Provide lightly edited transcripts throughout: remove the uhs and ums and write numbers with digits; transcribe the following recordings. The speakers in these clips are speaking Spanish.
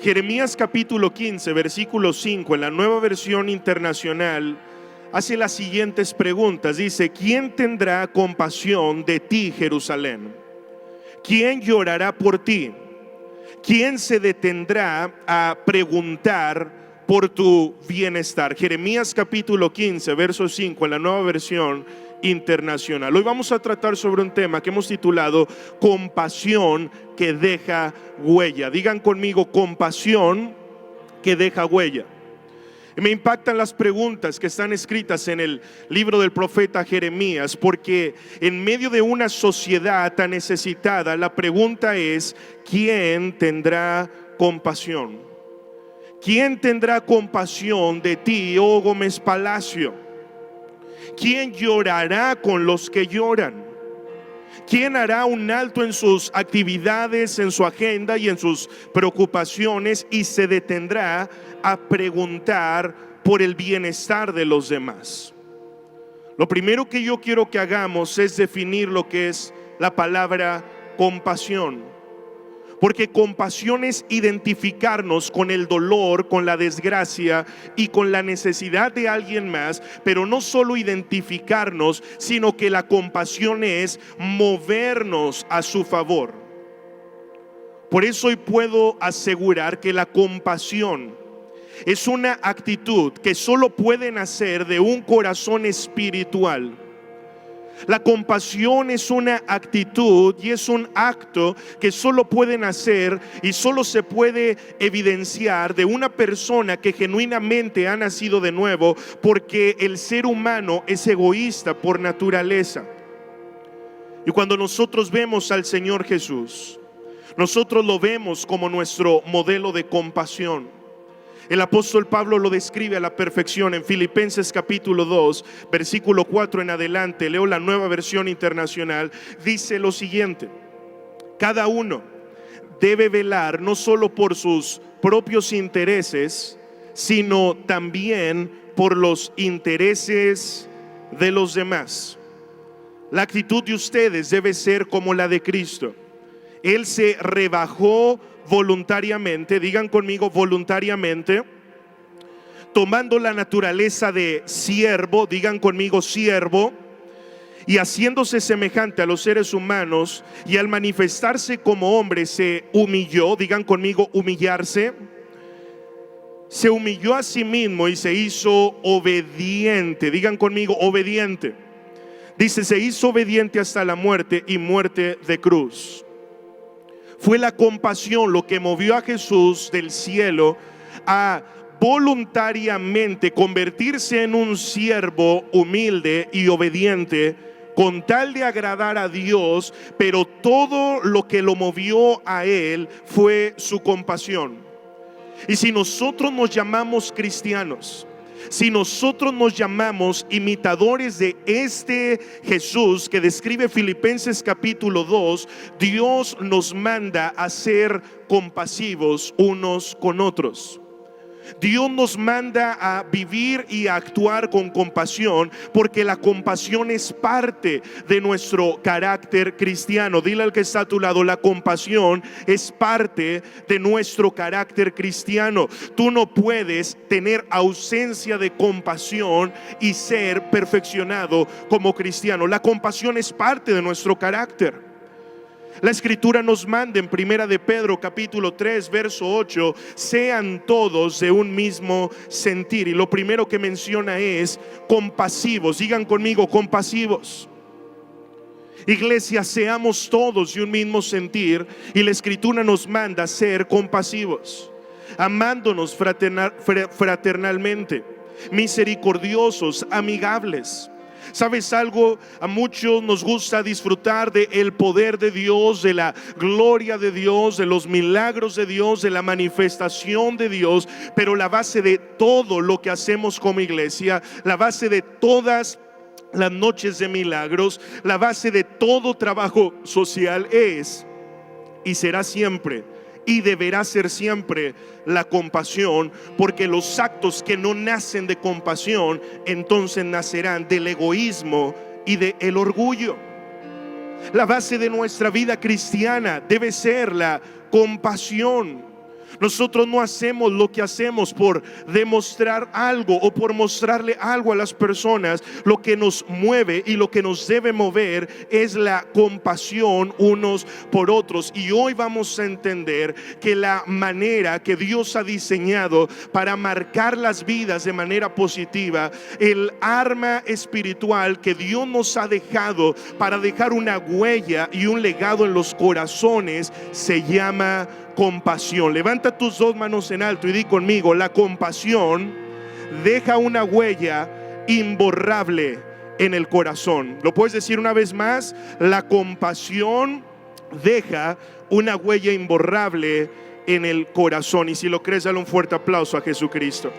Jeremías capítulo 15, versículo 5, en la Nueva Versión Internacional, hace las siguientes preguntas. Dice: ¿quién tendrá compasión de ti, Jerusalén? ¿Quién llorará por ti? ¿Quién se detendrá a preguntar por tu bienestar? Jeremías capítulo 15, verso 5, en la Nueva Versión Internacional. Hoy vamos a tratar sobre un tema que hemos titulado compasión que deja huella. Digan conmigo: compasión que deja huella. Me impactan las preguntas que están escritas en el libro del profeta Jeremías, porque en medio de una sociedad tan necesitada, la pregunta es: ¿quién tendrá compasión? ¿Quién tendrá compasión de ti, oh Gómez Palacio? ¿Quién llorará con los que lloran? ¿Quién hará un alto en sus actividades, en su agenda y en sus preocupaciones y se detendrá a preguntar por el bienestar de los demás? Lo primero que yo quiero que hagamos es definir lo que es la palabra compasión. Porque compasión es identificarnos con el dolor, con la desgracia y con la necesidad de alguien más. Pero no solo identificarnos, sino que la compasión es movernos a su favor. Por eso hoy puedo asegurar que la compasión es una actitud que solo puede nacer de un corazón espiritual. La compasión es una actitud y es un acto que solo puede nacer y solo se puede evidenciar de una persona que genuinamente ha nacido de nuevo, porque el ser humano es egoísta por naturaleza. Y cuando nosotros vemos al Señor Jesús, nosotros lo vemos como nuestro modelo de compasión. El apóstol Pablo lo describe a la perfección en Filipenses capítulo 2, versículo 4 en adelante. Leo la Nueva Versión Internacional. Dice lo siguiente: cada uno debe velar no solo por sus propios intereses, sino también por los intereses de los demás. La actitud de ustedes debe ser como la de Cristo. Él se rebajó voluntariamente, digan conmigo voluntariamente, tomando la naturaleza de siervo, digan conmigo siervo, y haciéndose semejante a los seres humanos, y al manifestarse como hombre se humilló, digan conmigo humillarse, se humilló a sí mismo y se hizo obediente, digan conmigo obediente. Dice: se hizo obediente hasta la muerte y muerte de cruz. Fue la compasión lo que movió a Jesús del cielo a voluntariamente convertirse en un siervo humilde y obediente, con tal de agradar a Dios, pero todo lo que lo movió a él fue su compasión. Y si nosotros nos llamamos cristianos, si nosotros nos llamamos imitadores de este Jesús que describe Filipenses capítulo 2, Dios nos manda a ser compasivos unos con otros. Dios nos manda a vivir y a actuar con compasión, porque la compasión es parte de nuestro carácter cristiano. Dile al que está a tu lado: la compasión es parte de nuestro carácter cristiano. Tú no puedes tener ausencia de compasión y ser perfeccionado como cristiano. La compasión es parte de nuestro carácter. La escritura nos manda en primera de Pedro capítulo 3 verso 8: sean todos de un mismo sentir. Y lo primero que menciona es compasivos. Digan conmigo: compasivos. Iglesia, seamos todos de un mismo sentir, y la escritura nos manda a ser compasivos, amándonos fraternalmente, misericordiosos, amigables. ¿Sabes algo? A muchos nos gusta disfrutar del poder de Dios, de la gloria de Dios, de los milagros de Dios, de la manifestación de Dios, pero la base de todo lo que hacemos como iglesia, la base de todas las noches de milagros, la base de todo trabajo social es y será siempre, y deberá ser siempre, la compasión, porque los actos que no nacen de compasión entonces nacerán del egoísmo y del orgullo. La base de nuestra vida cristiana debe ser la compasión. Nosotros no hacemos lo que hacemos por demostrar algo o por mostrarle algo a las personas. Lo que nos mueve y lo que nos debe mover es la compasión unos por otros. Y hoy vamos a entender que la manera que Dios ha diseñado para marcar las vidas de manera positiva, el arma espiritual que Dios nos ha dejado para dejar una huella y un legado en los corazones, se llama compasión. Levanta tus dos manos en alto y di conmigo: la compasión deja una huella imborrable en el corazón. ¿Lo puedes decir una vez más? La compasión deja una huella imborrable en el corazón. Y si lo crees, dale un fuerte aplauso a Jesucristo.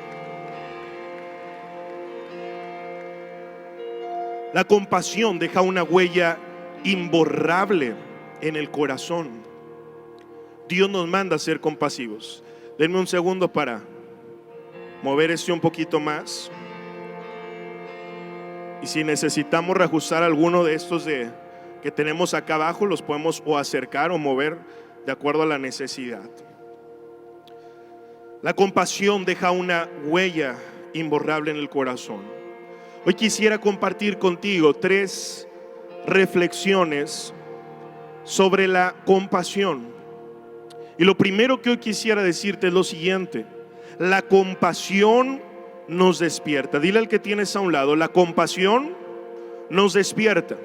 La compasión deja una huella imborrable en el corazón. Dios nos manda a ser compasivos. Denme un segundo para mover esto un poquito más. Y si necesitamos reajustar alguno de estos que tenemos acá abajo, los podemos o acercar o mover de acuerdo a la necesidad. La compasión deja una huella imborrable en el corazón. Hoy quisiera compartir contigo 3 reflexiones sobre la compasión. Y lo primero que hoy quisiera decirte es lo siguiente: la compasión nos despierta. Dile al que tienes a un lado: la compasión nos despierta.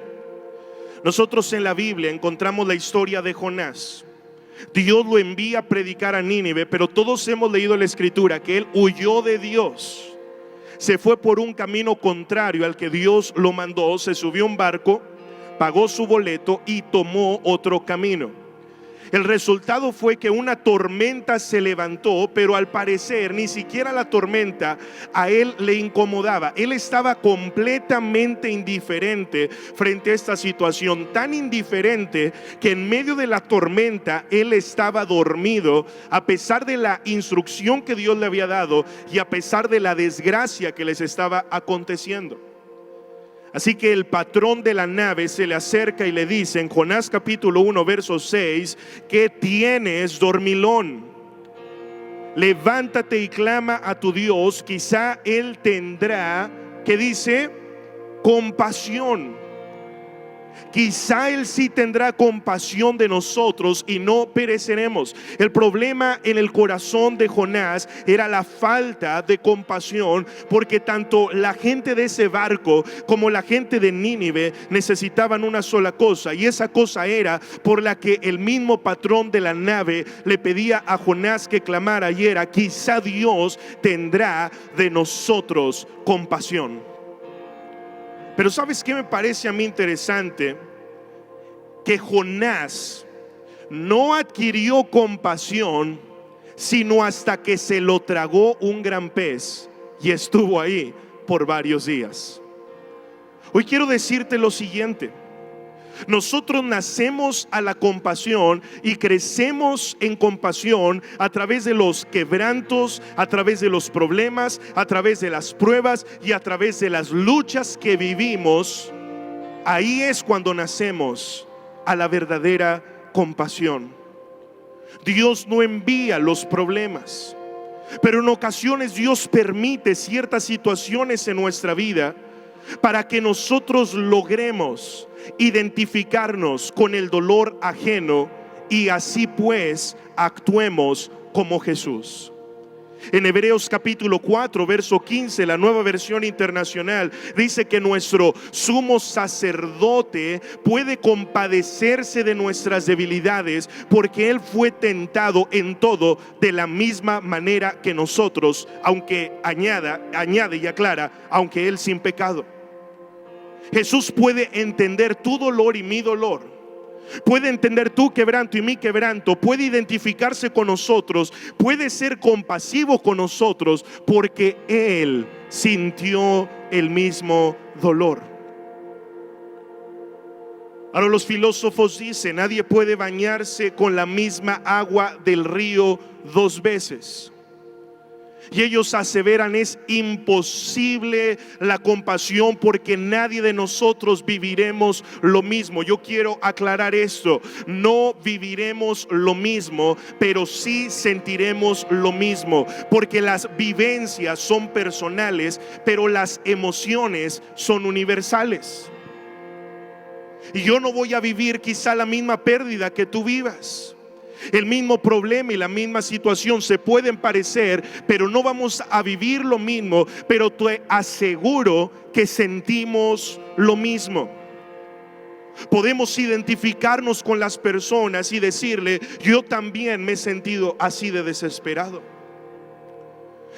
Nosotros en la Biblia encontramos la historia de Jonás. Dios lo envía a predicar a Nínive, pero todos hemos leído en la escritura que él huyó de Dios. Se fue por un camino contrario al que Dios lo mandó, se subió a un barco, pagó su boleto y tomó otro camino. El resultado fue que una tormenta se levantó, pero al parecer ni siquiera la tormenta a él le incomodaba. Él estaba completamente indiferente frente a esta situación, tan indiferente que en medio de la tormenta él estaba dormido, a pesar de la instrucción que Dios le había dado y a pesar de la desgracia que les estaba aconteciendo. Así que el patrón de la nave se le acerca y le dice en Jonás capítulo 1 verso 6: ¿qué tienes, dormilón? Levántate y clama a tu Dios, quizá Él tendrá, ¿qué dice? Compasión. Quizá Él sí tendrá compasión de nosotros y no pereceremos. El problema en el corazón de Jonás era la falta de compasión, porque tanto la gente de ese barco como la gente de Nínive necesitaban una sola cosa, y esa cosa era por la que el mismo patrón de la nave le pedía a Jonás que clamara, y era: quizá Dios tendrá de nosotros compasión. Pero ¿sabes qué me parece a mí interesante? Que Jonás no adquirió compasión sino hasta que se lo tragó un gran pez y estuvo ahí por varios días. Hoy quiero decirte lo siguiente: nosotros nacemos a la compasión y crecemos en compasión a través de los quebrantos, a través de los problemas, a través de las pruebas y a través de las luchas que vivimos. Ahí es cuando nacemos a la verdadera compasión. Dios no envía los problemas, pero en ocasiones Dios permite ciertas situaciones en nuestra vida para que nosotros logremos identificarnos con el dolor ajeno y así pues actuemos como Jesús. En Hebreos capítulo 4 verso 15, la Nueva Versión Internacional, dice que nuestro sumo sacerdote puede compadecerse de nuestras debilidades, porque Él fue tentado en todo de la misma manera que nosotros, aunque añade y aclara, aunque Él sin pecado. Jesús puede entender tu dolor y mi dolor, puede entender tu quebranto y mi quebranto, puede identificarse con nosotros, puede ser compasivo con nosotros, porque Él sintió el mismo dolor. Ahora los filósofos dicen: nadie puede bañarse con la misma agua del río 2 veces. Y ellos aseveran: es imposible la compasión porque nadie de nosotros viviremos lo mismo. Yo quiero aclarar esto: no viviremos lo mismo, pero sí sentiremos lo mismo, porque las vivencias son personales, pero las emociones son universales. Y yo no voy a vivir quizá la misma pérdida que tú vivas. El mismo problema y la misma situación se pueden parecer, pero no vamos a vivir lo mismo. Pero te aseguro que sentimos lo mismo. Podemos identificarnos con las personas y decirle: yo también me he sentido así de desesperado.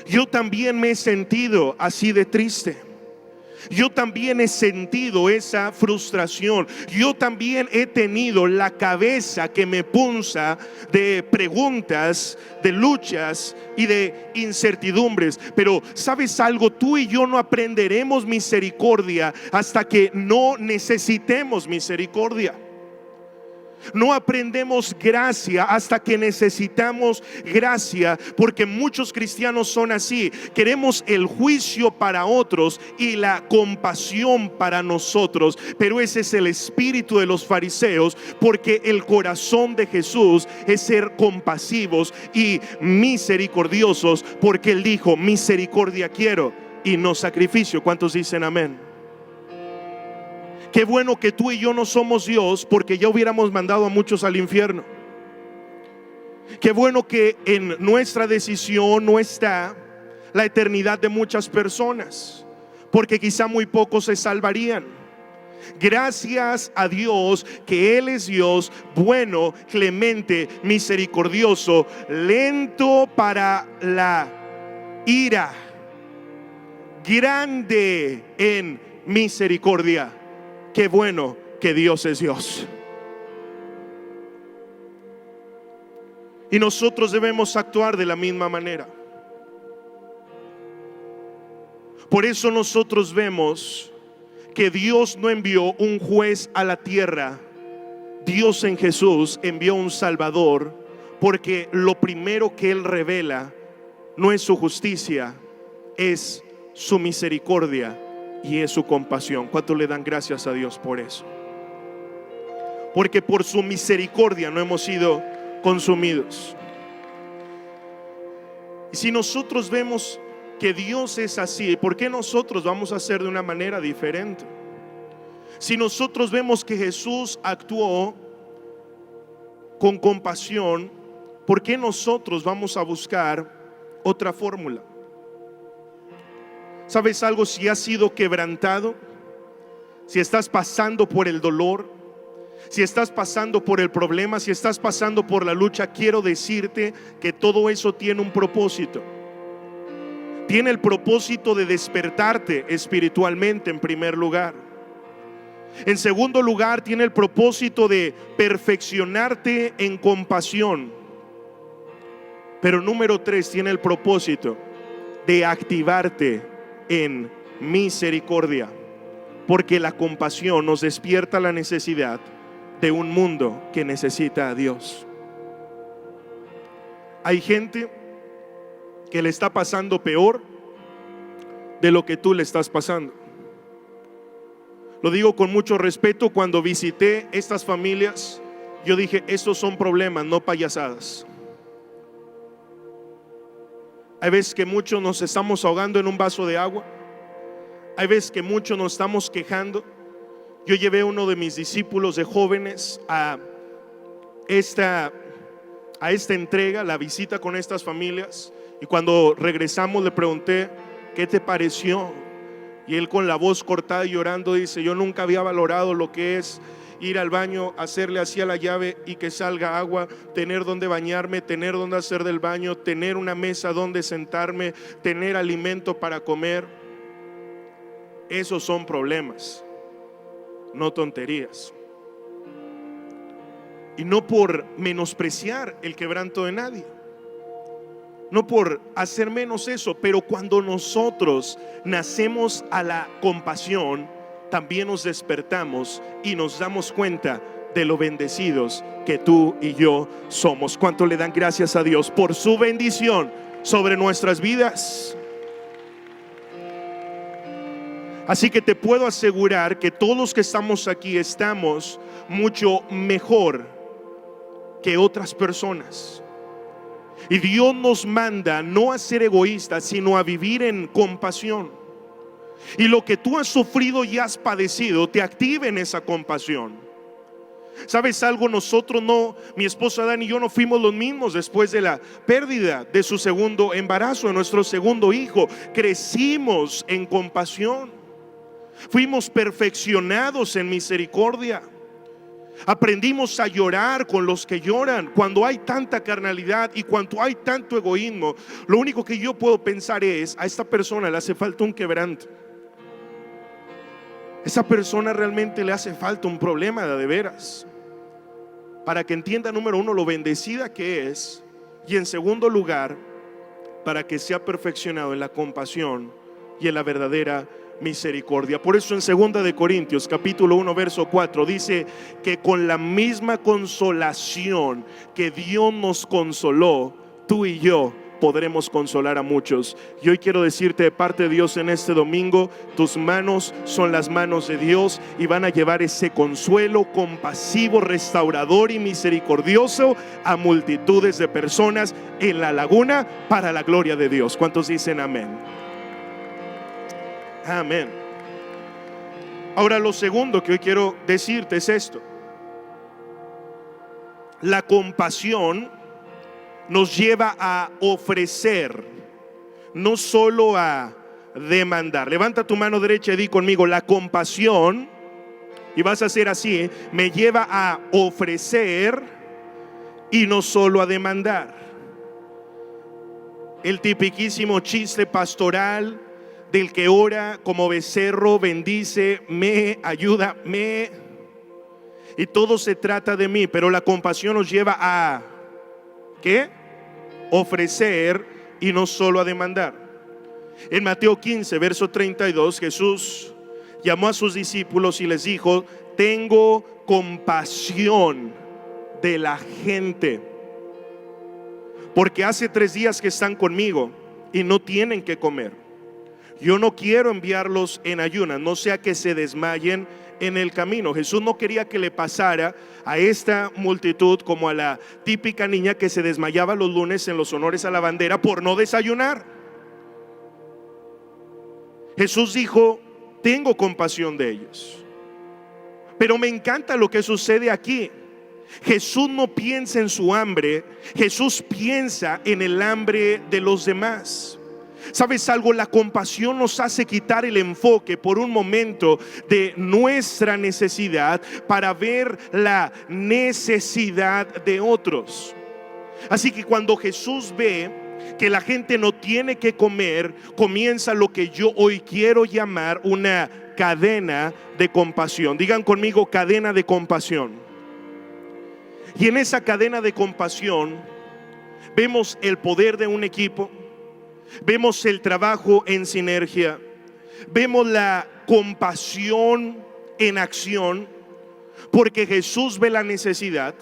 Yo también me he sentido así de triste. Yo también he sentido esa frustración. Yo también he tenido la cabeza que me punza de preguntas, de luchas y de incertidumbres. Pero ¿sabes algo? Tú y yo no aprenderemos misericordia hasta que no necesitemos misericordia. No aprendemos gracia hasta que necesitamos gracia, porque muchos cristianos son así. Queremos el juicio para otros y la compasión para nosotros, pero ese es el espíritu de los fariseos, porque el corazón de Jesús es ser compasivos y misericordiosos, porque Él dijo: misericordia quiero y no sacrificio. ¿Cuántos dicen amén? Qué bueno que tú y yo no somos Dios, porque ya hubiéramos mandado a muchos al infierno. Qué bueno que en nuestra decisión no está la eternidad de muchas personas, porque quizá muy pocos se salvarían. Gracias a Dios que Él es Dios bueno, clemente, misericordioso, lento para la ira, grande en misericordia. Qué bueno que Dios es Dios. Y nosotros debemos actuar de la misma manera. Por eso nosotros vemos que Dios no envió un juez a la tierra. Dios en Jesús envió un Salvador, porque lo primero que Él revela no es su justicia, es su misericordia y es su compasión. ¿Cuánto le dan gracias a Dios por eso? Porque por su misericordia no hemos sido consumidos. Y si nosotros vemos que Dios es así, ¿por qué nosotros vamos a hacer de una manera diferente? Si nosotros vemos que Jesús actuó con compasión, ¿por qué nosotros vamos a buscar otra fórmula? ¿Sabes algo? Si has sido quebrantado, si estás pasando por el dolor, si estás pasando por el problema, si estás pasando por la lucha, quiero decirte que todo eso tiene un propósito. Tiene el propósito de despertarte espiritualmente en primer lugar. En segundo lugar, tiene el propósito de perfeccionarte en compasión. Pero número 3, tiene el propósito de activarte en misericordia, porque la compasión nos despierta la necesidad de un mundo que necesita a Dios. Hay gente que le está pasando peor de lo que tú le estás pasando. Lo digo con mucho respeto. Cuando visité estas familias, yo dije: estos son problemas, no payasadas. Hay veces que muchos nos estamos ahogando en un vaso de agua. Hay veces que muchos nos estamos quejando. Yo llevé a uno de mis discípulos de jóvenes a esta entrega, la visita con estas familias. Y cuando regresamos le pregunté: ¿qué te pareció? Y él, con la voz cortada y llorando, dice: yo nunca había valorado lo que es ir al baño, hacerle así a la llave y que salga agua, tener donde bañarme, tener donde hacer del baño, tener una mesa donde sentarme, tener alimento para comer. Esos son problemas, no tonterías. Y no por menospreciar el quebranto de nadie, no por hacer menos eso, pero cuando nosotros nacemos a la compasión, también nos despertamos y nos damos cuenta de lo bendecidos que tú y yo somos. ¿Cuánto le dan gracias a Dios por su bendición sobre nuestras vidas. Así que te puedo asegurar que todos los que estamos aquí estamos mucho mejor que otras personas. Y Dios nos manda no a ser egoístas, sino a vivir en compasión. Y lo que tú has sufrido y has padecido te activa en esa compasión. ¿Sabes algo? Nosotros no, mi esposa Dani y yo no fuimos los mismos después de la pérdida de su segundo embarazo, de nuestro segundo hijo. Crecimos en compasión. Fuimos perfeccionados en misericordia. Aprendimos a llorar con los que lloran. Cuando hay tanta carnalidad y cuando hay tanto egoísmo, lo único que yo puedo pensar es: a esta persona le hace falta un quebranto. Esa persona realmente le hace falta un problema de veras, para que entienda, número uno, lo bendecida que es, y en segundo lugar, para que sea perfeccionado en la compasión y en la verdadera misericordia. Por eso en 2 de Corintios capítulo 1 verso 4 dice que con la misma consolación que Dios nos consoló, tú y yo podremos consolar a muchos. Y hoy quiero decirte de parte de Dios en este domingo: tus manos son las manos de Dios y van a llevar ese consuelo compasivo, restaurador y misericordioso a multitudes de personas en la laguna, para la gloria de Dios. ¿Cuántos dicen amén? Amén. Ahora, lo segundo que hoy quiero decirte es esto: la compasión nos lleva a ofrecer, no solo a demandar. Levanta tu mano derecha y di conmigo: la compasión, y vas a hacer así, me lleva a ofrecer y no solo a demandar. El tipiquísimo chiste pastoral del que ora como becerro, bendice, me ayuda, me, y todo se trata de mí. Pero la compasión nos lleva a ¿qué? Ofrecer y no solo a demandar. En Mateo 15 verso 32, Jesús llamó a sus discípulos y les dijo: tengo compasión de la gente, porque hace 3 días que están conmigo y no tienen que comer. Yo no quiero enviarlos en ayunas, no sea que se desmayen en el camino. Jesús no quería que le pasara a esta multitud como a la típica niña que se desmayaba los lunes en los honores a la bandera por no desayunar. Jesús dijo: tengo compasión de ellos. Pero me encanta lo que sucede aquí. Jesús no piensa en su hambre, Jesús piensa en el hambre de los demás. ¿Sabes algo? La compasión nos hace quitar el enfoque por un momento de nuestra necesidad para ver la necesidad de otros. Así que cuando Jesús ve que la gente no tiene que comer, comienza lo que yo hoy quiero llamar una cadena de compasión. Digan conmigo: cadena de compasión. Y en esa cadena de compasión vemos el poder de un equipo, vemos el trabajo en sinergia, vemos la compasión en acción, porque Jesús ve la necesidad.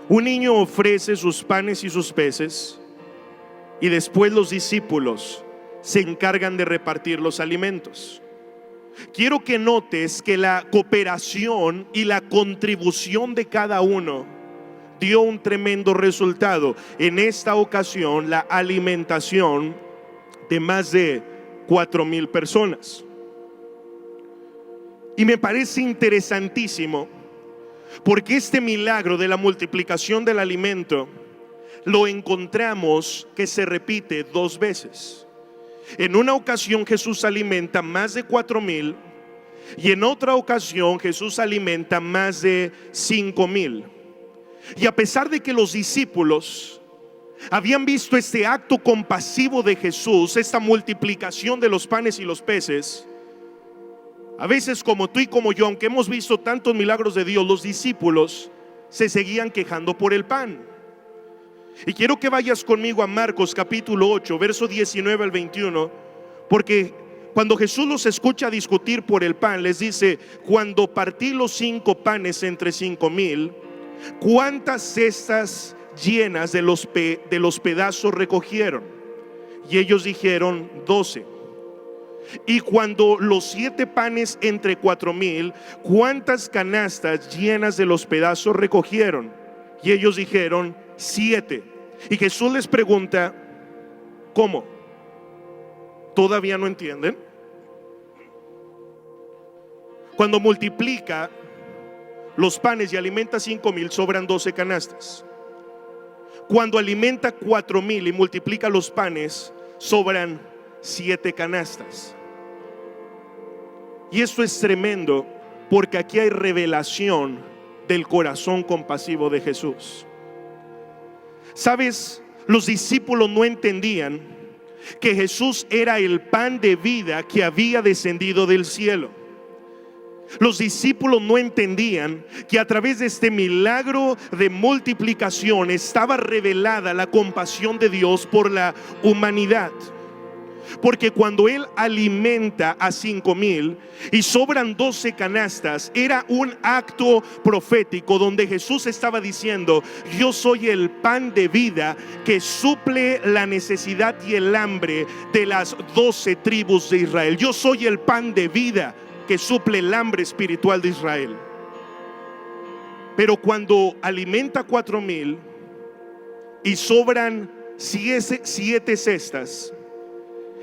Un niño ofrece sus panes y sus peces, y después los discípulos se encargan de repartir los alimentos. Quiero que notes que la cooperación y la contribución de cada uno dio un tremendo resultado. En esta ocasión, la alimentación de más de 4,000 personas. Y me parece interesantísimo, porque este milagro de la multiplicación del alimento lo encontramos que se repite 2 veces. En una ocasión Jesús alimenta más de 4,000, y en otra ocasión Jesús alimenta más de 5,000. Y a pesar de que los discípulos habían visto este acto compasivo de Jesús, esta multiplicación de los panes y los peces, a veces, como tú y como yo, aunque hemos visto tantos milagros de Dios, los discípulos se seguían quejando por el pan. Y quiero que vayas conmigo a Marcos capítulo 8 verso 19 al 21, porque cuando Jesús los escucha discutir por el pan, les dice: cuando partí los 5 panes entre 5,000, ¿cuántas cestas llenas de los pedazos recogieron? Y ellos dijeron 12. Y cuando los 7 panes entre 4,000, ¿cuántas canastas llenas de los pedazos recogieron? Y ellos dijeron 7. Y Jesús les pregunta, ¿cómo? ¿Todavía no entienden? Cuando multiplica los panes y alimenta 5,000, sobran 12 canastas. Cuando alimenta 4,000 y multiplica los panes, sobran 7 canastas. Y esto es tremendo, porque aquí hay revelación del corazón compasivo de Jesús. ¿Sabes? Los discípulos no entendían que Jesús era el pan de vida que había descendido del cielo. Los discípulos no entendían que a través de este milagro de multiplicación estaba revelada la compasión de Dios por la humanidad. Porque cuando Él alimenta a 5,000 y sobran 12 canastas, era un acto profético donde Jesús estaba diciendo: yo soy el pan de vida que suple la necesidad y el hambre de las 12 tribus de Israel. Yo soy el pan de vida que suple el hambre espiritual de Israel. Pero cuando alimenta 4,000 y sobran 7 cestas,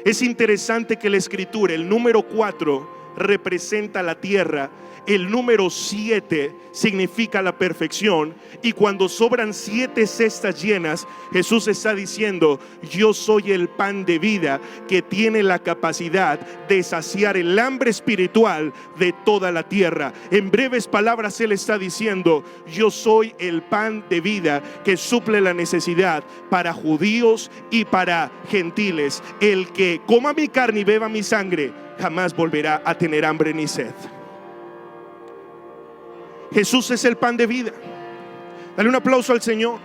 es interesante que la escritura, el número 4 representa la tierra, el número 7 significa la perfección, y cuando sobran 7 cestas llenas, Jesús está diciendo: yo soy el pan de vida que tiene la capacidad de saciar el hambre espiritual de toda la tierra. En breves palabras, Él está diciendo: yo soy el pan de vida que suple la necesidad para judíos y para gentiles. El que coma mi carne y beba mi sangre jamás volverá a tener hambre ni sed. Jesús es el pan de vida. Dale un aplauso al Señor.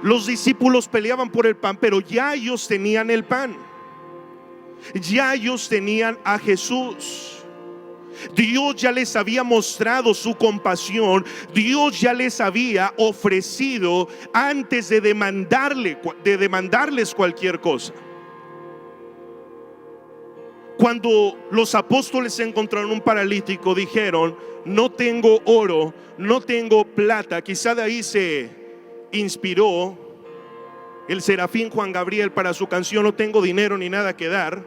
Los discípulos peleaban por el pan, pero ya ellos tenían el pan. Ya ellos tenían a Jesús. Dios ya les había mostrado su compasión. Dios ya les había ofrecido antes de demandarles cualquier cosa. Cuando los apóstoles encontraron un paralítico, dijeron: no tengo oro, no tengo plata. Quizá de ahí se inspiró el serafín Juan Gabriel para su canción No tengo dinero ni nada que dar.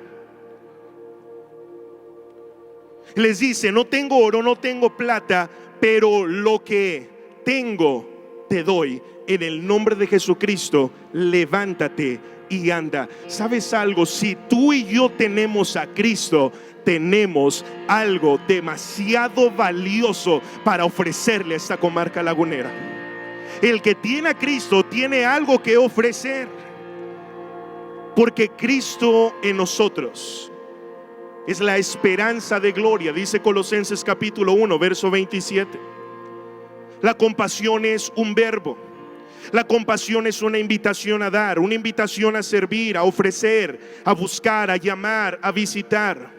Les dice: no tengo oro, no tengo plata, pero lo que tengo te doy. En el nombre de Jesucristo, levántate y anda. ¿Sabes algo? Si tú y yo tenemos a Cristo, tenemos algo demasiado valioso para ofrecerle a esta comarca lagunera. El que tiene a Cristo tiene algo que ofrecer, porque Cristo en nosotros es la esperanza de gloria. Dice Colosenses capítulo 1 verso 27. La compasión es un verbo. La compasión es una invitación a dar, una invitación a servir, a ofrecer, a buscar, a llamar, a visitar.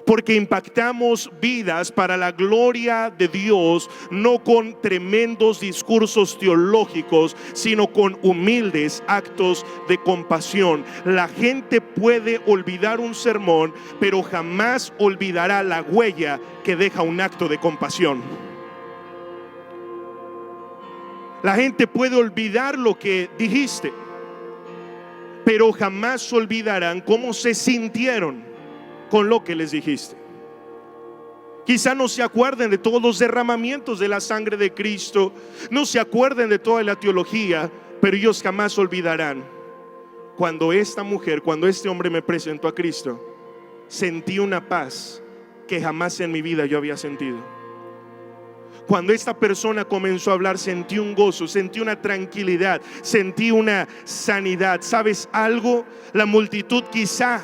Porque impactamos vidas para la gloria de Dios, no con tremendos discursos teológicos, sino con humildes actos de compasión. La gente puede olvidar un sermón, pero jamás olvidará la huella que deja un acto de compasión. La gente puede olvidar lo que dijiste, pero jamás olvidarán cómo se sintieron con lo que les dijiste. Quizá no se acuerden de todos los derramamientos de la sangre de Cristo, no se acuerden de toda la teología, pero ellos jamás olvidarán cuando esta mujer, cuando este hombre me presentó a Cristo, sentí una paz que jamás en mi vida yo había sentido. Cuando esta persona comenzó a hablar, sentí un gozo, sentí una tranquilidad, sentí una sanidad. ¿Sabes algo? La multitud quizá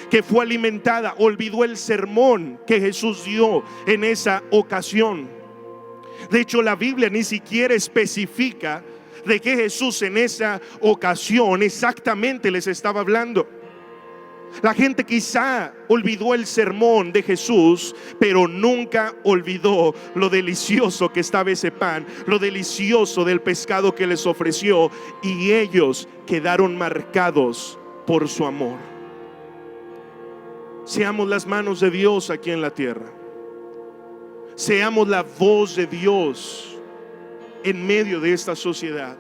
que fue alimentada olvidó el sermón que Jesús dio en esa ocasión. De hecho, la Biblia ni siquiera especifica de qué Jesús en esa ocasión exactamente les estaba hablando. La gente quizá olvidó el sermón de Jesús, pero nunca olvidó lo delicioso que estaba ese pan, lo delicioso del pescado que les ofreció, y ellos quedaron marcados por su amor. Seamos las manos de Dios aquí en la tierra. Seamos la voz de Dios en medio de esta sociedad.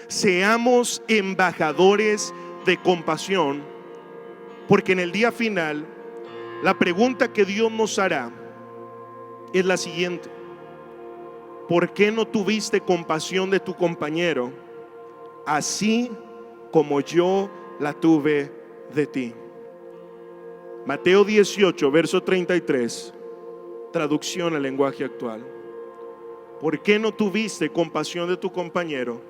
Seamos embajadores de compasión, porque en el día final la pregunta que Dios nos hará es la siguiente: ¿por qué no tuviste compasión de tu compañero así como yo la tuve de ti? Mateo 18, verso 33, traducción al lenguaje actual. ¿Por qué no tuviste compasión de tu compañero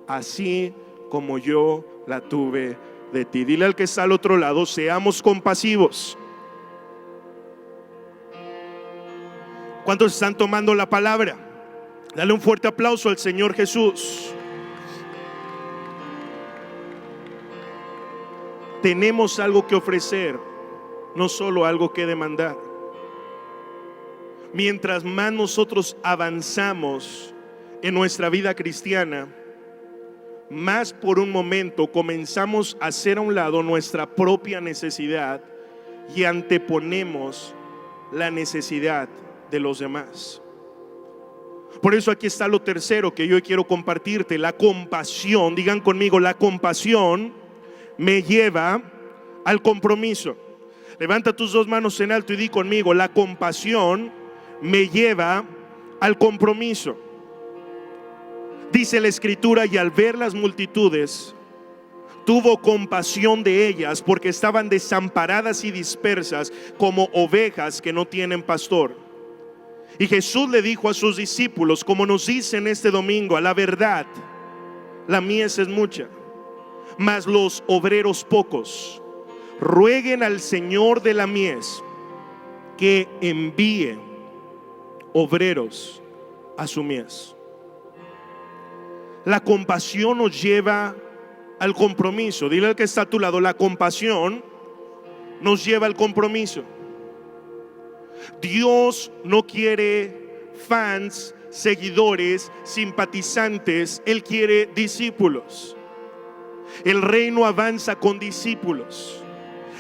así como yo la tuve de ti? Dile al que está al otro lado: seamos compasivos. ¿Cuántos están tomando la palabra? Dale un fuerte aplauso al Señor Jesús. Tenemos algo que ofrecer, no solo algo que demandar. Mientras más nosotros avanzamos en nuestra vida cristiana, más por un momento comenzamos a hacer a un lado nuestra propia necesidad y anteponemos la necesidad de los demás. Por eso aquí está lo tercero que yo quiero compartirte: la compasión. Digan conmigo: la compasión me lleva al compromiso. Levanta tus dos manos en alto y di conmigo: la compasión me lleva al compromiso. Dice la Escritura: y al ver las multitudes, tuvo compasión de ellas, porque estaban desamparadas y dispersas como ovejas que no tienen pastor. Y Jesús le dijo a sus discípulos, como nos dicen este domingo: a la verdad, la mies es mucha, mas los obreros pocos. Rueguen al Señor de la mies que envíe obreros a su mies. La compasión nos lleva al compromiso. Dile al que está a tu lado: la compasión nos lleva al compromiso. Dios no quiere fans, seguidores, simpatizantes. Él quiere discípulos. El reino avanza con discípulos.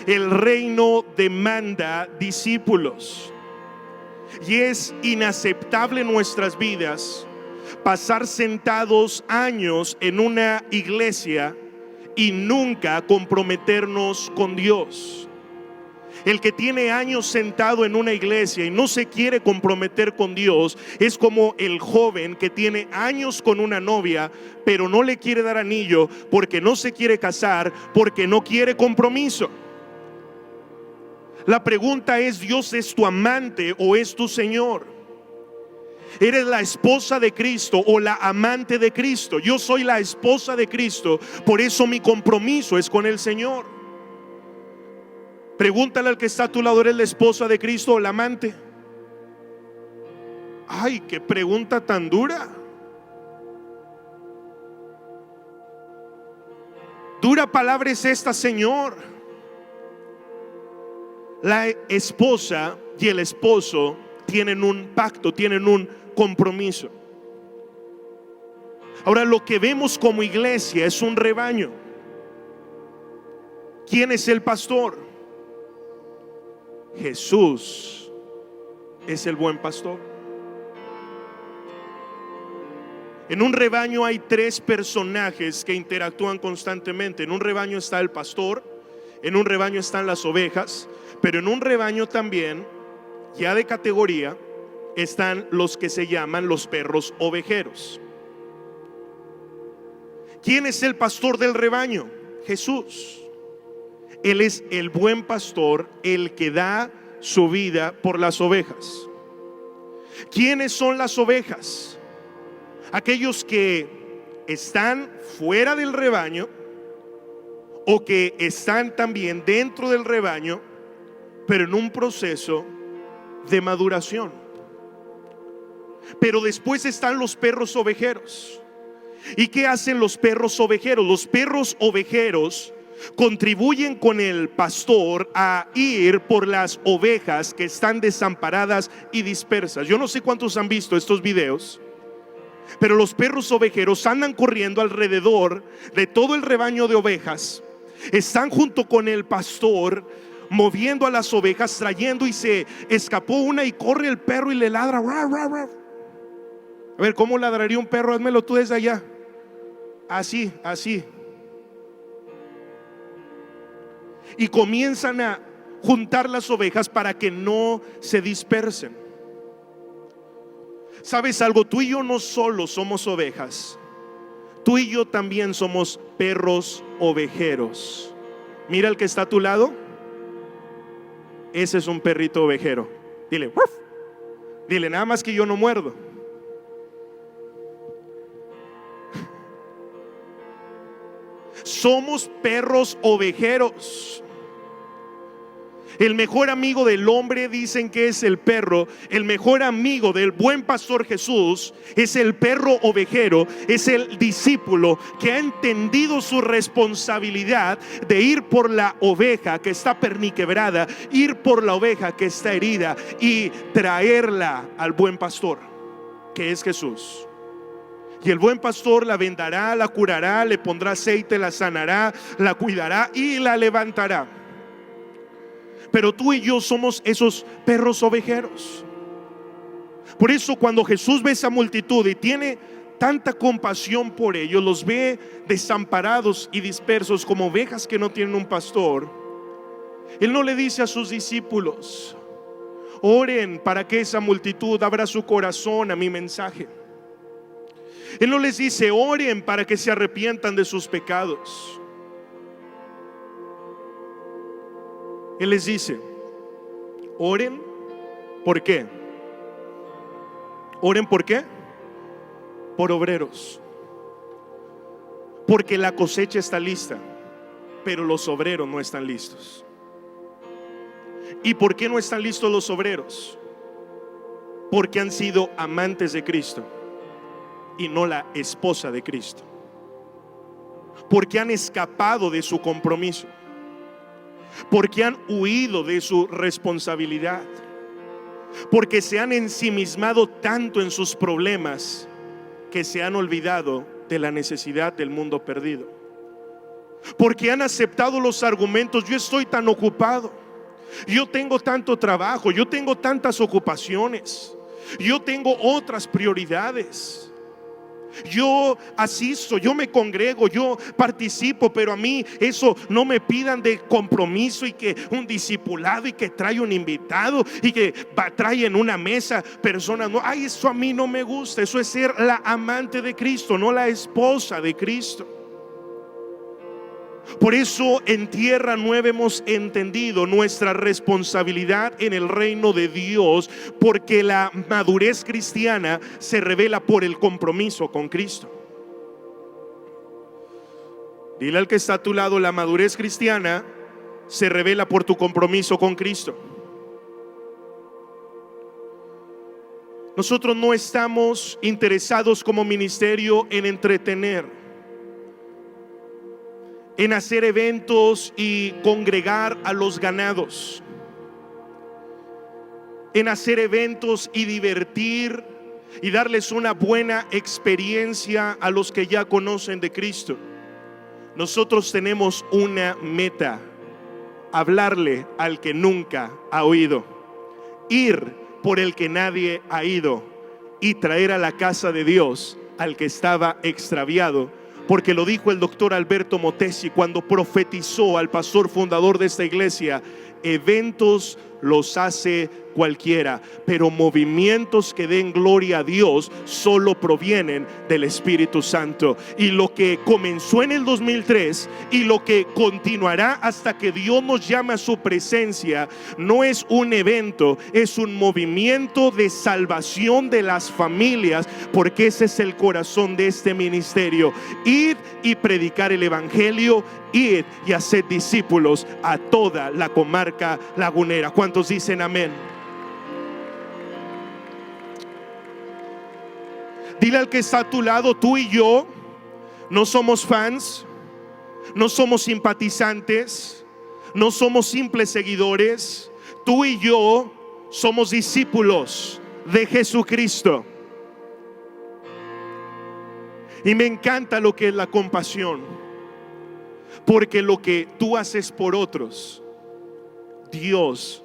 El reino demanda discípulos. Y es inaceptable en nuestras vidas pasar sentados años en una iglesia y nunca comprometernos con Dios. El que tiene años sentado en una iglesia y no se quiere comprometer con Dios es como el joven que tiene años con una novia, pero no le quiere dar anillo porque no se quiere casar, porque no quiere compromiso. La pregunta es: ¿Dios es tu amante o es tu Señor? ¿Eres la esposa de Cristo o la amante de Cristo? Yo soy la esposa de Cristo, por eso mi compromiso es con el Señor. Pregúntale al que está a tu lado: ¿eres la esposa de Cristo o la amante? Ay, qué pregunta tan dura. Dura palabra es esta, Señor. La esposa y el esposo tienen un pacto, tienen un compromiso. Ahora, lo que vemos como iglesia es un rebaño. ¿Quién es el pastor? Jesús es el buen pastor. En un rebaño hay tres personajes que interactúan constantemente. En un rebaño está el pastor, en un rebaño están las ovejas, pero en un rebaño también, ya de categoría, están los que se llaman los perros ovejeros. ¿Quién es el pastor del rebaño? Jesús. Él es el buen pastor, el que da su vida por las ovejas. ¿Quiénes son las ovejas? Aquellos que están fuera del rebaño o que están también dentro del rebaño, pero en un proceso de maduración. Pero después están los perros ovejeros. ¿Y qué hacen los perros ovejeros? Los perros ovejeros contribuyen con el pastor a ir por las ovejas que están desamparadas y dispersas. Yo no sé cuántos han visto estos videos, pero los perros ovejeros andan corriendo alrededor de todo el rebaño de ovejas, están junto con el pastor moviendo a las ovejas, trayendo, y se escapó una y corre el perro y le ladra. A ver, ¿cómo ladraría un perro? Házmelo tú desde allá. Así, así. Y comienzan a juntar las ovejas para que no se dispersen. ¿Sabes algo? Tú y yo no solo somos ovejas, tú y yo también somos perros ovejeros. Mira el que está a tu lado. Ese es un perrito ovejero. Dile, ¡uf! Dile, nada más que yo no muerdo. Somos perros ovejeros. El mejor amigo del hombre dicen que es el perro. El mejor amigo del buen pastor Jesús es el perro ovejero. Es el discípulo que ha entendido su responsabilidad de ir por la oveja que está perniquebrada, ir por la oveja que está herida y traerla al buen pastor, que es Jesús. Y el buen pastor la vendará, la curará, le pondrá aceite, la sanará, la cuidará y la levantará. Pero tú y yo somos esos perros ovejeros. Por eso cuando Jesús ve esa multitud y tiene tanta compasión por ellos, los ve desamparados y dispersos como ovejas que no tienen un pastor, Él no le dice a sus discípulos: oren para que esa multitud abra su corazón a mi mensaje. Él no les dice: oren para que se arrepientan de sus pecados. Él les dice: oren. ¿Por qué? ¿Oren por qué? Por obreros. Porque la cosecha está lista, pero los obreros no están listos. ¿Y por qué no están listos los obreros? Porque han sido amantes de Cristo y no la esposa de Cristo. Porque han escapado de su compromiso. Porque han huido de su responsabilidad. Porque se han ensimismado tanto en sus problemas que se han olvidado de la necesidad del mundo perdido. Porque han aceptado los argumentos: yo estoy tan ocupado, yo tengo tanto trabajo, yo tengo tantas ocupaciones, yo tengo otras prioridades. Yo asisto, yo me congrego, yo participo, pero a mí eso no me pidan de compromiso y que un discipulado y que trae un invitado y que trae en una mesa personas. No, ay, eso a mí no me gusta. Eso es ser la amante de Cristo, no la esposa de Cristo. Por eso en Tierra Nueva hemos entendido nuestra responsabilidad en el reino de Dios, porque la madurez cristiana se revela por el compromiso con Cristo. Dile al que está a tu lado: la madurez cristiana se revela por tu compromiso con Cristo. Nosotros no estamos interesados como ministerio en entretener, en hacer eventos y congregar a los ganados, en hacer eventos y divertir y darles una buena experiencia a los que ya conocen de Cristo. Nosotros tenemos una meta: hablarle al que nunca ha oído, ir por el que nadie ha ido y traer a la casa de Dios al que estaba extraviado. Porque lo dijo el doctor Alberto Motesi cuando profetizó al pastor fundador de esta iglesia: eventos los hace cualquiera, pero movimientos que den gloria a Dios solo provienen del Espíritu Santo. Y lo que comenzó en el 2003 y lo que continuará hasta que Dios nos llame a su presencia no es un evento, es un movimiento de salvación de las familias, porque ese es el corazón de este ministerio: ir y predicar el evangelio, ir y hacer discípulos a toda la comarca lagunera. ¿Cuántos dicen amén? Dile al que está a tu lado: tú y yo no somos fans, No somos simpatizantes, no somos simples seguidores. Tú y yo somos discípulos de Jesucristo. Y me encanta lo que es la compasión, porque lo que tú haces por otros, Dios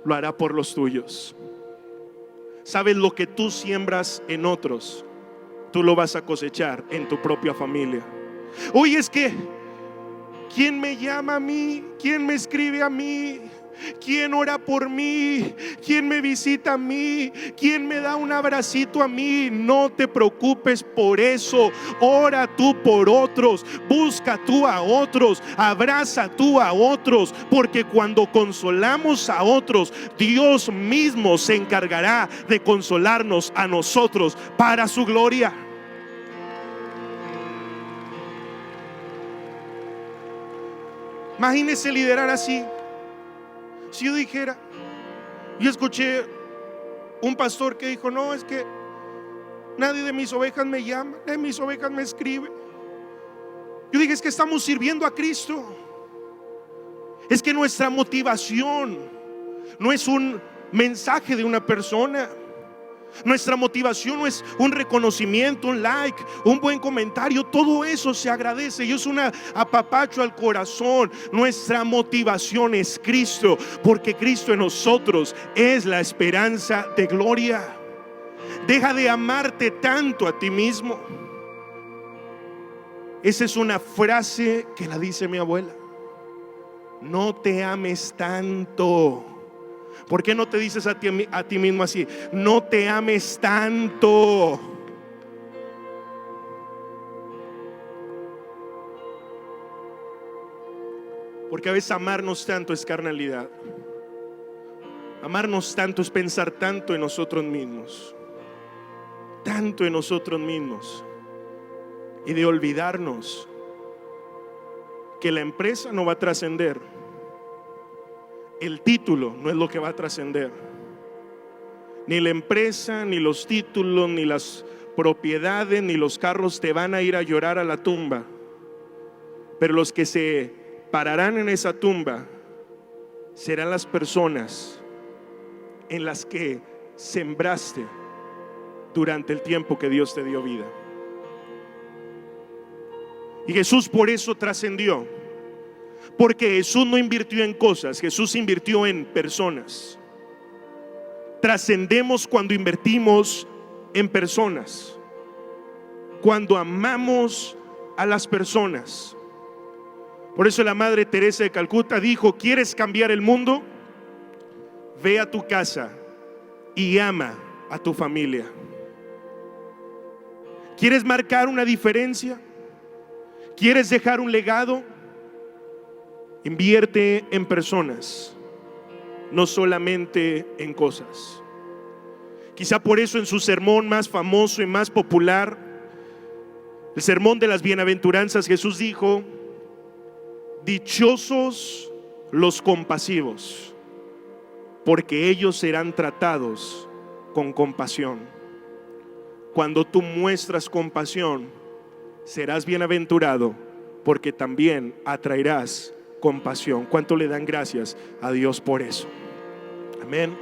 lo hará por los tuyos. Sabes, lo que tú siembras en otros, tú lo vas a cosechar en tu propia familia. Oye, es que ¿quién me llama a mí? ¿Quién me escribe a mí? ¿Quién ora por mí? ¿Quién me visita a mí? ¿Quién me da un abracito a mí? No te preocupes por eso. Ora tú por otros, busca tú a otros, abraza tú a otros, porque cuando consolamos a otros, Dios mismo se encargará de consolarnos a nosotros para su gloria. Imagínese liderar así. Si yo dijera, yo escuché un pastor que dijo: no, es que nadie de mis ovejas me llama, nadie de mis ovejas me escribe. Yo dije: es que estamos sirviendo a Cristo. Es que nuestra motivación no es un mensaje de una persona. Nuestra motivación no es un reconocimiento, un like, un buen comentario. Todo eso se agradece y es un apapacho al corazón. Nuestra motivación es Cristo, porque Cristo en nosotros es la esperanza de gloria. Deja de amarte tanto a ti mismo. Esa es una frase que la dice mi abuela: no te ames tanto. ¿Por qué no te dices a ti mismo así? No te ames tanto. Porque a veces amarnos tanto es carnalidad. Amarnos tanto es pensar tanto en nosotros mismos. Tanto en nosotros mismos. Y de olvidarnos que la empresa no va a trascender. El título no es lo que va a trascender. Ni la empresa, ni los títulos, ni las propiedades, ni los carros te van a ir a llorar a la tumba. Pero los que se pararán en esa tumba serán las personas en las que sembraste durante el tiempo que Dios te dio vida. Y Jesús por eso trascendió. Porque Jesús no invirtió en cosas, Jesús invirtió en personas. Trascendemos cuando invertimos en personas, cuando amamos a las personas. Por eso la Madre Teresa de Calcuta dijo: ¿quieres cambiar el mundo? Ve a tu casa y ama a tu familia. ¿Quieres marcar una diferencia? ¿Quieres dejar un legado? Invierte en personas, no solamente en cosas. Quizá por eso en su sermón más famoso y más popular, el sermón de las bienaventuranzas, Jesús dijo: dichosos los compasivos, porque ellos serán tratados con compasión. Cuando tú muestras compasión, serás bienaventurado, porque también atraerás compasión. ¿Cuánto le dan gracias a Dios por eso? Amén.